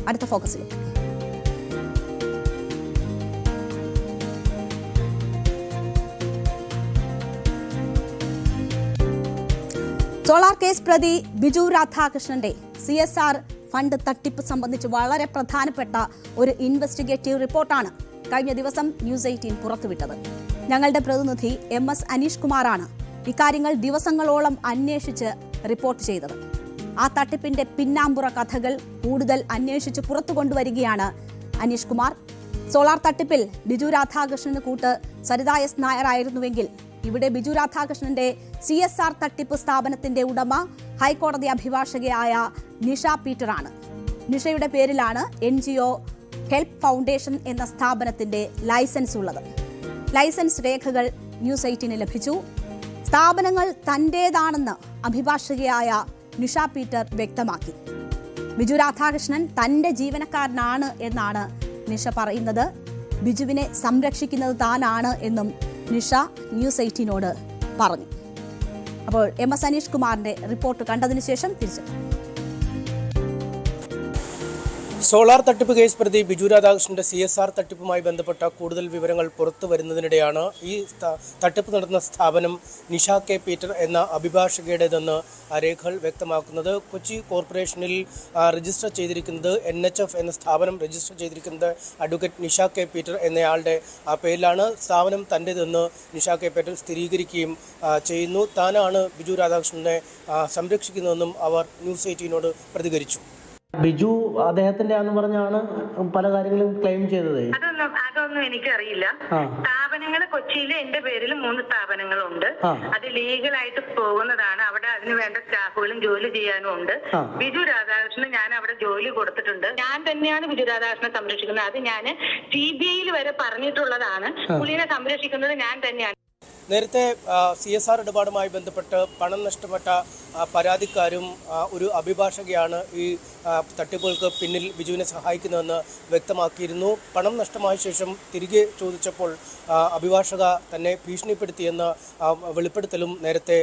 അടുത്ത ഫോക്കസിലേക്ക്. Solar case പ്രതി ബിജു രാധാകൃഷ്ണന്റെ CSR ഫണ്ട് തട്ടിപ്പ് സംബന്ധിച്ച് വളരെ പ്രധാനപ്പെട്ട ഒരു ഇൻവെസ്റ്റിഗേറ്റീവ് റിപ്പോർട്ടാണ് കഴിഞ്ഞ ദിവസം ന്യൂസ് 18 പുറത്തുവിട്ടത്. ഞങ്ങളുടെ പ്രതിനിധി MS അനീഷ് കുമാറാണ് ഇക്കാര്യങ്ങൾ ദിവസങ്ങളോളം അന്വേഷിച്ച് റിപ്പോർട്ട് ചെയ്തത്. ആ തട്ടിപ്പിന്റെ പിന്നാമ്പുറ കഥകൾ കൂടുതൽ അന്വേഷിച്ച് പുറത്തു കൊണ്ടുവരികയാണ് അനീഷ് കുമാർ. സോളാർ തട്ടിപ്പിൽ ബിജു രാധാകൃഷ്ണന് കൂട്ട് സരിത S നായർ ആയിരുന്നുവെങ്കിൽ ഇവിടെ ബിജു രാധാകൃഷ്ണന്റെ CSR തട്ടിപ്പ് സ്ഥാപനത്തിന്റെ ഉടമ ഹൈക്കോടതി അഭിഭാഷകയായ നിഷ പീറ്ററാണ്. നിഷയുടെ പേരിലാണ് NGO ഹെൽപ്പ് ഫൗണ്ടേഷൻ എന്ന സ്ഥാപനത്തിന്റെ ലൈസൻസ് ഉള്ളത്. ലൈസൻസ് രേഖകൾ ന്യൂസ് 18 ലഭിച്ചു. സ്ഥാപനങ്ങൾ തന്റേതാണെന്ന് അഭിഭാഷകയായ നിഷ പീറ്റർ വ്യക്തമാക്കി. ബിജു രാധാകൃഷ്ണൻ തന്റെ ജീവനക്കാരനാണ് എന്നാണ് നിഷ പറയുന്നത്. ബിജുവിനെ സംരക്ഷിക്കുന്നത് താനാണ് എന്നും നിഷ ന്യൂസ് 18നോട് പറഞ്ഞു. അപ്പോൾ MS അനീഷ് കുമാറിന്റെ റിപ്പോർട്ട് കണ്ടതിന് ശേഷം തിരിച്ചു. സോളാർ തട്ടിപ്പ് കേസ് പ്രതി ബിജു രാധാകൃഷ്ണന്റെ CSR തട്ടിപ്പുമായി ബന്ധപ്പെട്ട കൂടുതൽ വിവരങ്ങൾ പുറത്തു വരുന്നതിനിടെയാണ് ഈ തട്ടിപ്പ് നടന്ന സ്ഥാപനം നിഷ K പീറ്റർ എന്ന അഭിഭാഷകയുടേതെന്ന് രേഖകൾ വ്യക്തമാക്കുന്നത്. കൊച്ചി കോർപ്പറേഷനിൽ രജിസ്റ്റർ ചെയ്തിരിക്കുന്നത് NHF എന്ന സ്ഥാപനം രജിസ്റ്റർ ചെയ്തിരിക്കുന്നത് അഡ്വക്കേറ്റ് നിഷ K പീറ്റർ എന്നയാളുടെ പേരിലാണ്. സ്ഥാപനം തൻ്റേതെന്ന് നിഷ K പീറ്റർ സ്ഥിരീകരിക്കുകയും ചെയ്യുന്നു. താനാണ് ബിജു രാധാകൃഷ്ണനെ സംരക്ഷിക്കുന്നതെന്നും അവർ ന്യൂസ് 18നോട് പ്രതികരിച്ചു. ബിജു അദ്ദേഹത്തിന്റെ ആണെന്ന് പറഞ്ഞാണ് പല കാര്യങ്ങളും ക്ലെയിം ചെയ്തത്. അതൊന്നും എനിക്കറിയില്ല. സ്ഥാപനങ്ങൾ കൊച്ചിയിൽ എന്റെ പേരിൽ 3 സ്ഥാപനങ്ങളുണ്ട്. അത് ലീഗലായിട്ട് പോകുന്നതാണ്. അവിടെ അതിന് വേണ്ട സ്റ്റാഫുകളും ജോലി ചെയ്യാനും ഉണ്ട്. ബിജു രാധാകൃഷ്ണന് ഞാൻ അവിടെ ജോലി കൊടുത്തിട്ടുണ്ട്. ഞാൻ തന്നെയാണ് ബിജു രാധാകൃഷ്ണനെ സംരക്ഷിക്കുന്നത്. അത് ഞാൻ CBIയിൽ വരെ പറഞ്ഞിട്ടുള്ളതാണ്. പുള്ളിനെ സംരക്ഷിക്കുന്നത് ഞാൻ തന്നെയാണ്. നേരത്തെ CSR ഇടപാടുമായി ബന്ധപ്പെട്ട് പണം നഷ്ടപ്പെട്ട പരാതിക്കാരും ഒരു അഭിഭാഷകയാണ് ഈ തട്ടിപ്പുകൾക്ക് പിന്നിൽ ബിജുവിനെ സഹായിക്കുന്നതെന്ന് വ്യക്തമാക്കിയിരുന്നു. പണം നഷ്ടമായ ശേഷം തിരികെ ചോദിച്ചപ്പോൾ അഭിഭാഷക തന്നെ ഭീഷണിപ്പെടുത്തിയെന്ന വെളിപ്പെടുത്തലും നേരത്തെ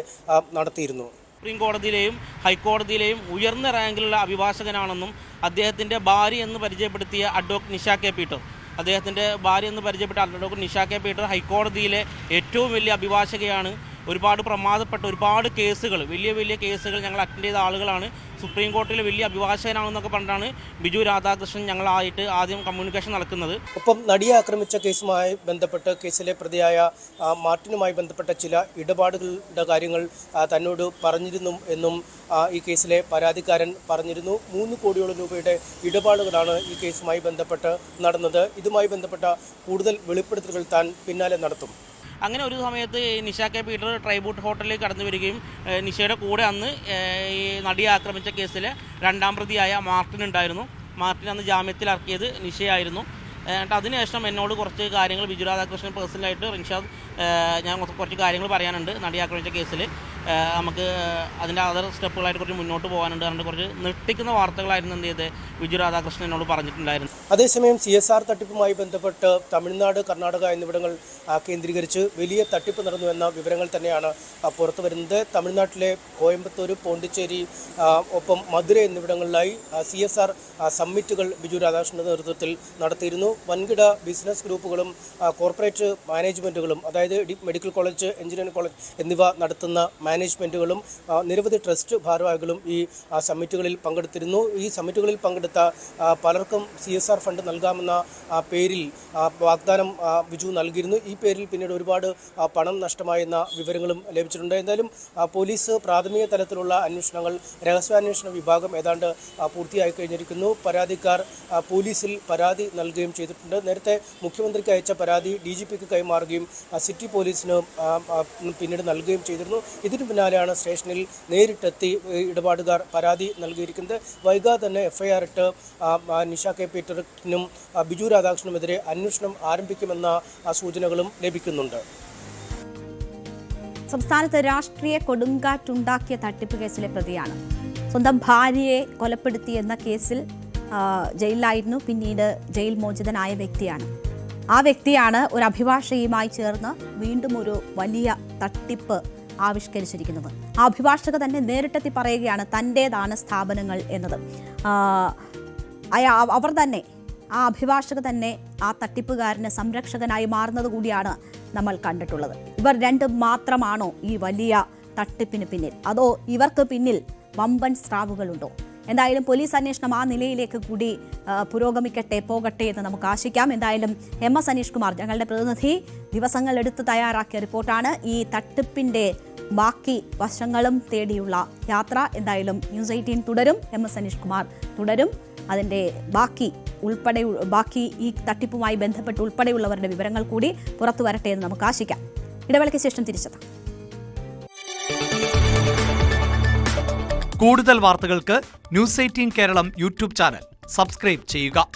നടത്തിയിരുന്നു. സുപ്രീം കോടതിയിലെയും ഹൈക്കോടതിയിലെയും ഉയർന്ന റാങ്കിലുള്ള അഭിഭാഷകനാണെന്നും അദ്ദേഹത്തിൻ്റെ ഭാര്യ എന്ന് പരിചയപ്പെടുത്തിയ അഡ്വക്കേറ്റ് നിഷ K പീറ്റർ അദ്ദേഹത്തിൻ്റെ ഭാര്യ എന്ന് പരിചയപ്പെട്ട അഡ്വക്കേറ്റ് നിഷ K പീറ്റർ ഹൈക്കോടതിയിലെ ഏറ്റവും വലിയ അഭിഭാഷകയാണ്. ഒരുപാട് പ്രമാദപ്പെട്ട ഒരുപാട് കേസുകൾ വലിയ കേസുകൾ ഞങ്ങൾ അറ്റൻഡ് ചെയ്ത ആളുകളാണ്. സുപ്രീം കോടതിയിലെ വലിയ അഭിഭാഷകനാണെന്നൊക്കെ പറഞ്ഞിട്ടാണ് ബിജു രാധാകൃഷ്ണൻ ഞങ്ങളായിട്ട് ആദ്യം കമ്മ്യൂണിക്കേഷൻ നടക്കുന്നത്. ഒപ്പം നടിയെ ആക്രമിച്ച കേസുമായി ബന്ധപ്പെട്ട് കേസിലെ പ്രതിയായ മാർട്ടിനുമായി ബന്ധപ്പെട്ട ചില ഇടപാടുകളുടെ കാര്യങ്ങൾ തന്നോട് പറഞ്ഞിരുന്നു എന്നും ഈ കേസിലെ പരാതിക്കാരൻ പറഞ്ഞിരുന്നു. 3 കോടിയോളം രൂപയുടെ ഇടപാടുകളാണ് ഈ കേസുമായി ബന്ധപ്പെട്ട് നടന്നത്. ഇതുമായി ബന്ധപ്പെട്ട കൂടുതൽ വെളിപ്പെടുത്തലുകൾ താൻ പിന്നാലെ നടത്തും. അങ്ങനെ ഒരു സമയത്ത് നിഷ K പീറ്റർ ട്രൈബൂട്ട് ഹോട്ടലിൽ കടന്നു വരികയും നിഷയുടെ കൂടെ അന്ന് ഈ നടിയെ ആക്രമിച്ച കേസിലെ 2ാം പ്രതിയായ മാർട്ടിൻ ഉണ്ടായിരുന്നു. മാർട്ടിൻ അന്ന് ജാമ്യത്തിലിറക്കിയത് നിഷയായിരുന്നു. എന്നിട്ട് അതിനുശേഷം എന്നോട് കുറച്ച് കാര്യങ്ങൾ ബിജു രാധാകൃഷ്ണൻ പേഴ്സണലായിട്ട് റിൻഷാദ് ഞാൻ കുറച്ച് കാര്യങ്ങൾ പറയാനുണ്ട്. നടിയെ ആക്രമിച്ച കേസിൽ നമുക്ക് അതിൻ്റെ അതർ സ്റ്റെപ്പുകളായിട്ട് കുറച്ച് മുന്നോട്ട് പോകാനുണ്ട്. അതുകൊണ്ട് കുറച്ച് ഞെട്ടിക്കുന്ന വാർത്തകളായിരുന്നു എന്ത് ചെയ്ത് ബിജു രാധാകൃഷ്ണൻ എന്നോട് പറഞ്ഞിട്ടുണ്ടായിരുന്നു. അതേസമയം CSR തട്ടിപ്പുമായി ബന്ധപ്പെട്ട് തമിഴ്നാട്, കർണാടക എന്നിവിടങ്ങൾ കേന്ദ്രീകരിച്ച് വലിയ തട്ടിപ്പ് നടന്നു എന്ന വിവരങ്ങൾ തന്നെയാണ് പുറത്തു വരുന്നത്. തമിഴ്നാട്ടിലെ കോയമ്പത്തൂർ, പോണ്ടിച്ചേരി ഒപ്പം മധുര എന്നിവിടങ്ങളിലായി CSR സമ്മിറ്റുകൾ ബിജു രാധാകൃഷ്ണന്റെ നേതൃത്വത്തിൽ നടത്തിയിരുന്നു. വൻകിട ബിസിനസ് ഗ്രൂപ്പുകളും കോർപ്പറേറ്റ് മാനേജ്മെൻറ്റുകളും, അതായത് മെഡിക്കൽ കോളേജ്, എഞ്ചിനീയറിംഗ് കോളേജ് എന്നിവ നടത്തുന്ന മാനേജ്മെൻറ്റുകളും നിരവധി ട്രസ്റ്റ് ഭാരവാഹികളും ഈ സമ്മിറ്റുകളിൽ പങ്കെടുത്തിരുന്നു. ഈ സമ്മിറ്റുകളിൽ പങ്കെടുത്ത പലർക്കും CSR ഫണ്ട് നൽകാമെന്ന പേരിൽ വാഗ്ദാനം ബിജു നൽകിയിരുന്നു. ഈ പേരിൽ പിന്നീട് ഒരുപാട് പണം നഷ്ടമായെന്ന വിവരങ്ങളും ലഭിച്ചിട്ടുണ്ട്. എന്തായാലും പോലീസ് പ്രാഥമിക തലത്തിലുള്ള അന്വേഷണങ്ങൾ, രഹസ്യാന്വേഷണ വിഭാഗം ഏതാണ്ട് പൂർത്തിയായി കഴിഞ്ഞിരിക്കുന്നു. പരാതിക്കാർ പോലീസിൽ പരാതി നൽകുകയും ചെയ്തിട്ടുണ്ട്. നേരത്തെ മുഖ്യമന്ത്രിക്ക് അയച്ച പരാതി DGPക്ക് കൈമാറുകയും സിറ്റി പോലീസിന് പിന്നീട് നൽകുകയും ചെയ്തിരുന്നു. ഇതിനു പിന്നാലെയാണ് സ്റ്റേഷനിൽ നേരിട്ടെത്തി ഇടപാടുകാർ പരാതി നൽകിയിരിക്കുന്നത്. വൈകാതെ തന്നെ FIR ഇട്ട് നിഷ K പീറ്ററിനും ബിജു രാധാകൃഷ്ണനുമെതിരെ അന്വേഷണം ആരംഭിക്കുമെന്ന സൂചനകളും ലഭിക്കുന്നുണ്ട്. സംസ്ഥാനത്ത് രാഷ്ട്രീയ കൊടുങ്കാറ്റുണ്ടാക്കിയ തട്ടിപ്പ് കേസിലെ പ്രതിയാണ്. സ്വന്തം ഭാര്യയെ കൊലപ്പെടുത്തിയെന്ന കേസിൽ ജയിലിലായിരുന്നു. പിന്നീട് ജയിൽ മോചിതനായ വ്യക്തിയാണ്. ആ വ്യക്തിയാണ് ഒരു അഭിഭാഷകയുമായി ചേർന്ന് വീണ്ടും ഒരു വലിയ തട്ടിപ്പ് ആവിഷ്കരിച്ചിരിക്കുന്നത്. ആ അഭിഭാഷക തന്നെ നേരിട്ടെത്തി പറയുകയാണ് തൻ്റേതാണ് സ്ഥാപനങ്ങൾ എന്നത്. അവർ തന്നെ ആ അഭിഭാഷക തന്നെ ആ തട്ടിപ്പുകാരന് സംരക്ഷകനായി മാറുന്നത് കൂടിയാണ് നമ്മൾ കണ്ടിട്ടുള്ളത്. ഇവർ രണ്ടും മാത്രമാണോ ഈ വലിയ തട്ടിപ്പിന് പിന്നിൽ, അതോ ഇവർക്ക് പിന്നിൽ വമ്പൻ സ്രാവുകളുണ്ടോ? എന്തായാലും പോലീസ് അന്വേഷണം ആ നിലയിലേക്ക് കൂടി പുരോഗമിക്കട്ടെ, പോകട്ടെ എന്ന് നമുക്ക് ആശിക്കാം. എന്തായാലും MS അനീഷ് കുമാർ ഞങ്ങളുടെ പ്രതിനിധി ദിവസങ്ങൾ എടുത്ത് തയ്യാറാക്കിയ റിപ്പോർട്ടാണ്. ഈ തട്ടിപ്പിന്റെ ബാക്കി വശങ്ങളും തേടിയുള്ള യാത്ര എന്തായാലും ന്യൂസ് 18 തുടരും. MS അനീഷ് കുമാർ തുടരും. അതിന്റെ ബാക്കി ഈ തട്ടിപ്പുമായി ബന്ധപ്പെട്ട് ഉൾപ്പെടെയുള്ളവരുടെ വിവരങ്ങൾ കൂടി പുറത്തു വരട്ടെ എന്ന് നമുക്ക് ആശിക്കാം. ഇടവേളയ്ക്ക് ശേഷം തിരിച്ചെത്താം. കൂടുതൽ വാർത്തകൾക്ക് news 18 Keralam YouTube channel subscribe ചെയ്യുക.